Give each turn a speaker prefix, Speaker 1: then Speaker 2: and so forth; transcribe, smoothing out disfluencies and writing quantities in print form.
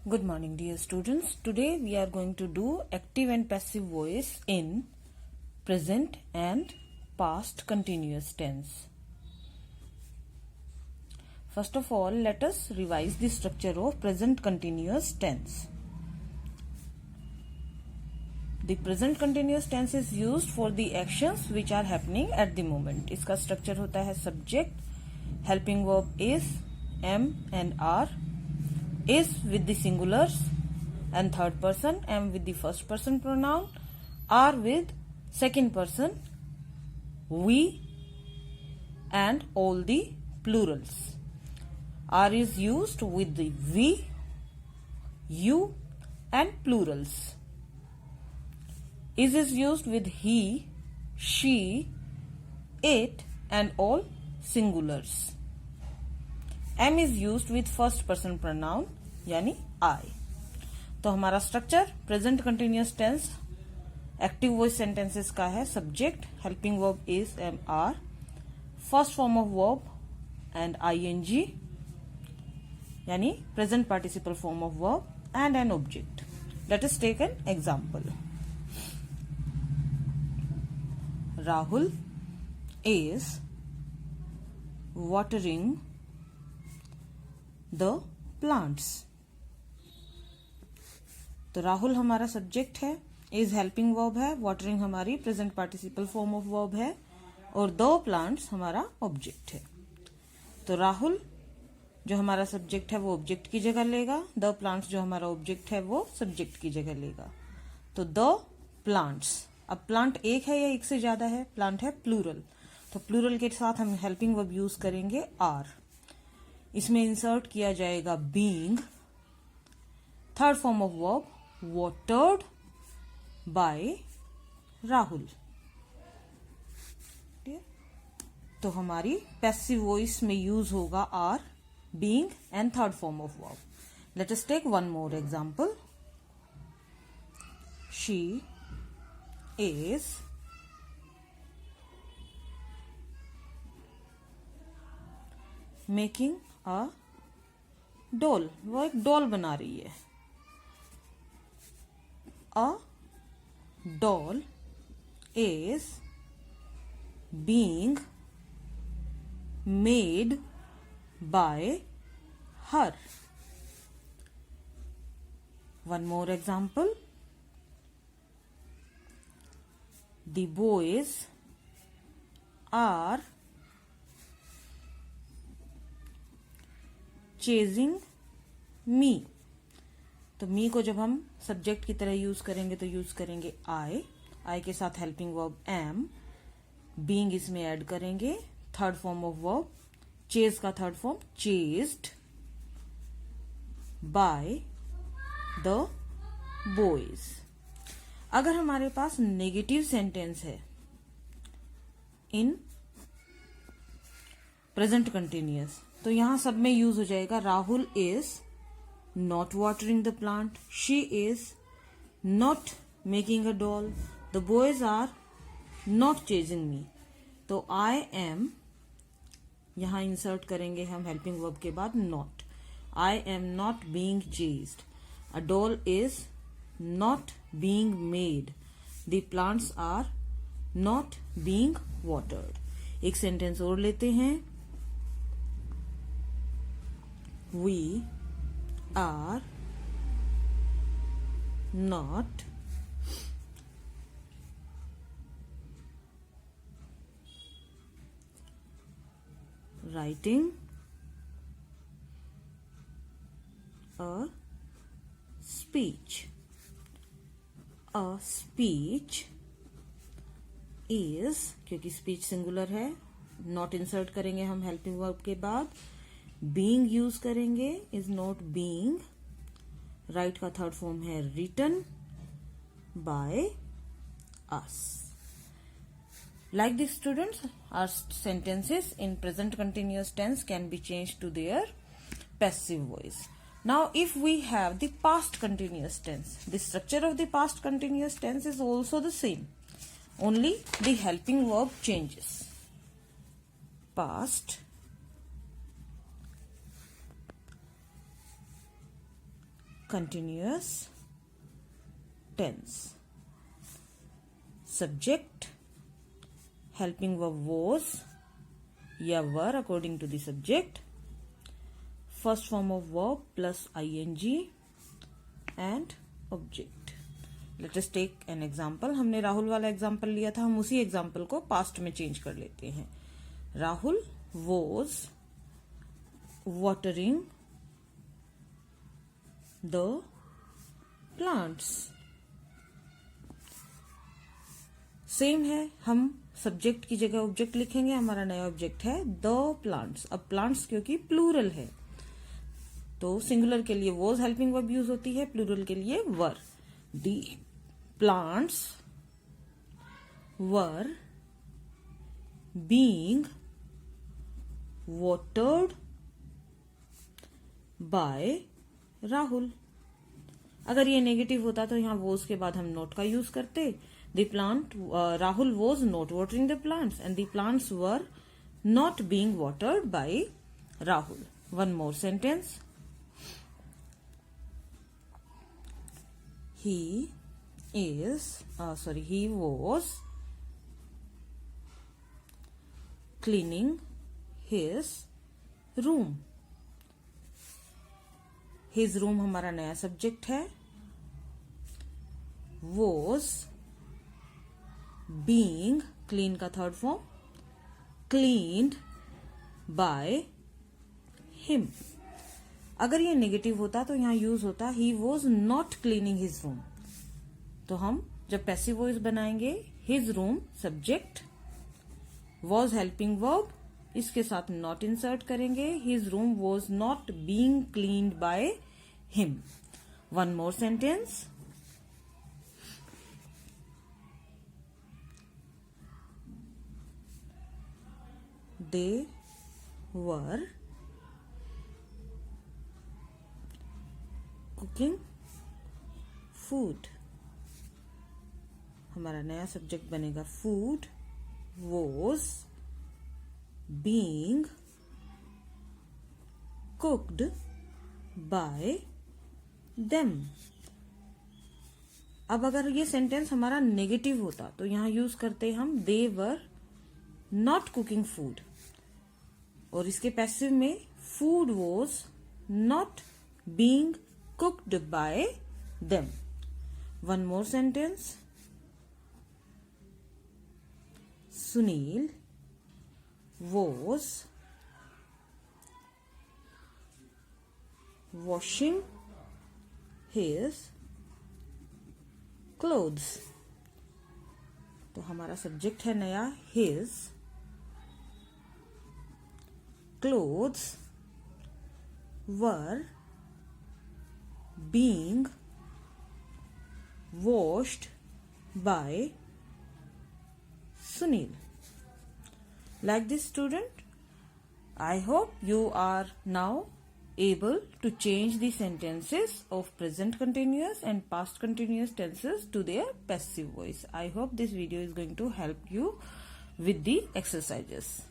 Speaker 1: Good morning, dear students. Today we are going to do active and passive voice in present and past continuous tense. First of all, let us revise the structure of present continuous tense. The present continuous tense is used for the actions which are happening at the moment. इसका structure होता है subject, helping verb is, am and are, is with the singulars and third person, am with the first person pronoun, are with second person, we and all the plurals. Are is used with the we, you and plurals. Is used with he, she, it and all singulars. Am is used with first person pronoun यानी I. तो हमारा structure present continuous tense active voice sentences का है subject, helping verb is, am, are, first form of verb and ING यानी present participle form of verb and an object. Let us take an example. Rahul is watering the plants. तो राहुल हमारा subject है, is helping verb है, watering हमारी present participle form of verb है और the plants हमारा object है. तो राहुल जो हमारा सब्जेक्ट है वो ऑब्जेक्ट की जगह लेगा, द प्लांट्स जो हमारा ऑब्जेक्ट है वो सब्जेक्ट की जगह लेगा. तो द प्लांट्स, अब प्लांट एक है या एक से ज्यादा है? प्लांट है प्लूरल, तो प्लूरल के साथ हम हेल्पिंग वर्ब यूज करेंगे आर. इसमें इंसर्ट किया जाएगा being, third form of verb watered by Rahul. तो हमारी पैसिव वॉइस में यूज होगा are, being and third form of verb. Let us take one more example. She is making a doll, वो एक डॉल बना रही है. A doll is being made by her. One more example. The boys are chasing me. तो me को जब हम subject की तरह यूज करेंगे तो यूज करेंगे आई, आई के साथ हेल्पिंग वर्ब एम, बीइंग इसमें ऐड करेंगे, third form of verb chase का third form chased by the boys. अगर हमारे पास नेगेटिव सेंटेंस है इन प्रेजेंट कंटिन्यूअस तो यहां सब में यूज हो जाएगा Rahul is not watering the plant, she is not making a doll, the boys are not chasing me. तो आई एम यहां इंसर्ट करेंगे हम हेल्पिंग वर्ब के बाद not. I am not being chased, a doll is not being made, the plants are not being watered. एक sentence और लेते हैं. We are not writing a speech. A speech is, क्योंकि speech singular है, not insert करेंगे हम helping verb के बाद, बीइंग यूज करेंगे, इज नॉट बीइंग, राइट का थर्ड फॉर्म है written by us. Like this students, our sentences in present continuous tense can be change to their passive voice. Now if we have the past continuous tense, the structure of the past continuous tense is also the same, only the helping verb changes. Past continuous tense. Subject, helping verb was या were according to the subject, first form of verb plus ing and object. Let us take an example. हमने राहुल वाला example लिया था, हम उसी example को past में change कर लेते हैं. Rahul was watering the plants. Same है, हम सब्जेक्ट की जगह ऑब्जेक्ट लिखेंगे. हमारा नया ऑब्जेक्ट है द प्लांट्स. अब प्लांट्स क्योंकि प्लूरल है तो सिंगुलर के लिए वॉज हेल्पिंग वर्ब यूज होती है, प्लूरल के लिए were. The plants were being watered by Rahul. अगर ये नेगेटिव होता तो यहां वॉज के बाद हम नॉट का यूज करते. The plant, Rahul was not watering the plants and the plants were not being watered by Rahul. One more sentence. He was cleaning his room. His room हमारा नया सब्जेक्ट है. Was being, clean का third form, cleaned by him. अगर ये negative होता तो यहां use होता he was not cleaning his room. तो हम जब पैसिव वॉइस बनाएंगे his room subject, was helping verb, इसके साथ not इंसर्ट करेंगे. his room was not being cleaned by him. One more sentence. They were cooking food. हमारा नया subject बनेगा food was being cooked by them. अब अगर ये सेंटेंस हमारा नेगेटिव होता तो यहां यूज करते हम they were not cooking food. और इसके पैसिव में food was not being cooked bye them. One more sentence. Sunil was washing his clothes. तो हमारा सब्जेक्ट है नया his. Clothes were being washed by Sunil. Like this, student, I hope you are now able to change the sentences of present continuous and past continuous tenses to their passive voice. I hope this video is going to help you with the exercises.